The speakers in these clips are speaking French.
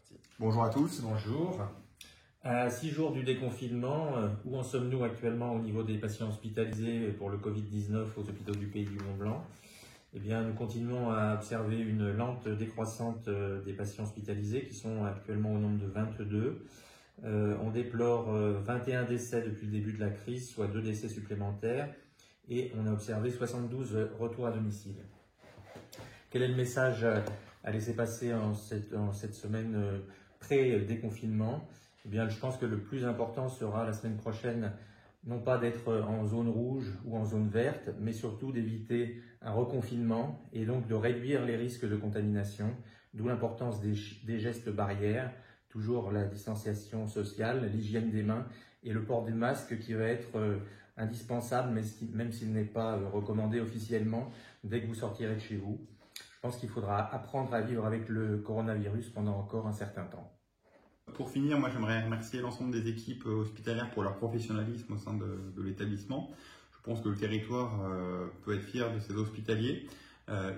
parti. Bonjour à tous. Bonjour. À 6 jours du déconfinement, où en sommes-nous actuellement au niveau des patients hospitalisés pour le Covid-19 aux hôpitaux du Pays du Mont-Blanc? Eh bien, nous continuons à observer une lente décroissante des patients hospitalisés qui sont actuellement au nombre de 22. On déplore 21 décès depuis le début de la crise, soit 2 décès supplémentaires, et on a observé 72 retours à domicile. Quel est le message à laisser passer en cette semaine pré-déconfinement? Eh bien, je pense que le plus important sera la semaine prochaine, non pas d'être en zone rouge ou en zone verte, mais surtout d'éviter un reconfinement et donc de réduire les risques de contamination, d'où l'importance des gestes barrières, toujours la distanciation sociale, l'hygiène des mains et le port du masque qui va être indispensable, même s'il n'est pas recommandé officiellement dès que vous sortirez de chez vous. Je pense qu'il faudra apprendre à vivre avec le coronavirus pendant encore un certain temps. Pour finir, moi j'aimerais remercier l'ensemble des équipes hospitalières pour leur professionnalisme au sein de l'établissement. Je pense que le territoire peut être fier de ses hospitaliers.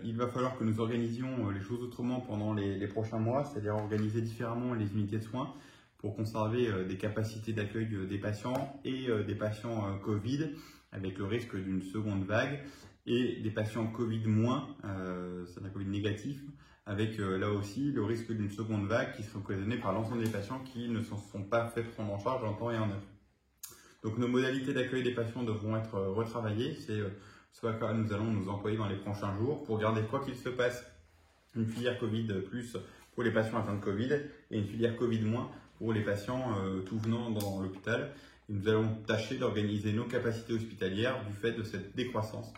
Il va falloir que nous organisions les choses autrement pendant les prochains mois, c'est-à-dire organiser différemment les unités de soins pour conserver des capacités d'accueil des patients et des patients Covid avec le risque d'une seconde vague et des patients Covid moins, c'est-à-dire Covid négatif, avec là aussi le risque d'une seconde vague qui sera occasionnée par l'ensemble des patients qui ne se sont pas fait prendre en charge en temps et en heure. Donc nos modalités d'accueil des patients devront être retravaillées, c'est ce à quoi nous allons nous employer dans les prochains jours pour garder, quoi qu'il se passe, une filière Covid plus pour les patients atteints de Covid et une filière Covid moins pour les patients tout venant dans l'hôpital. Et nous allons tâcher d'organiser nos capacités hospitalières du fait de cette décroissance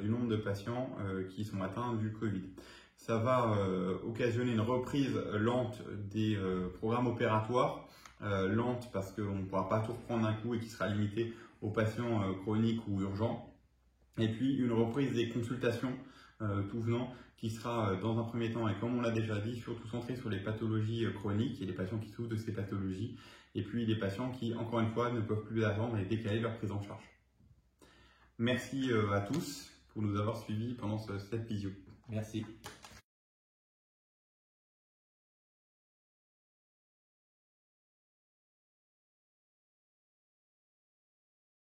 du nombre de patients qui sont atteints du Covid. Ça va occasionner une reprise lente des programmes opératoires, lente parce qu'on ne pourra pas tout reprendre d'un coup et qui sera limitée aux patients chroniques ou urgents. Et puis une reprise des consultations tout venant qui sera dans un premier temps, et comme on l'a déjà dit, surtout centrée sur les pathologies chroniques et les patients qui souffrent de ces pathologies, et puis les patients qui, encore une fois, ne peuvent plus attendre et décaler leur prise en charge. Merci à tous pour nous avoir suivis pendant cette visio. Merci.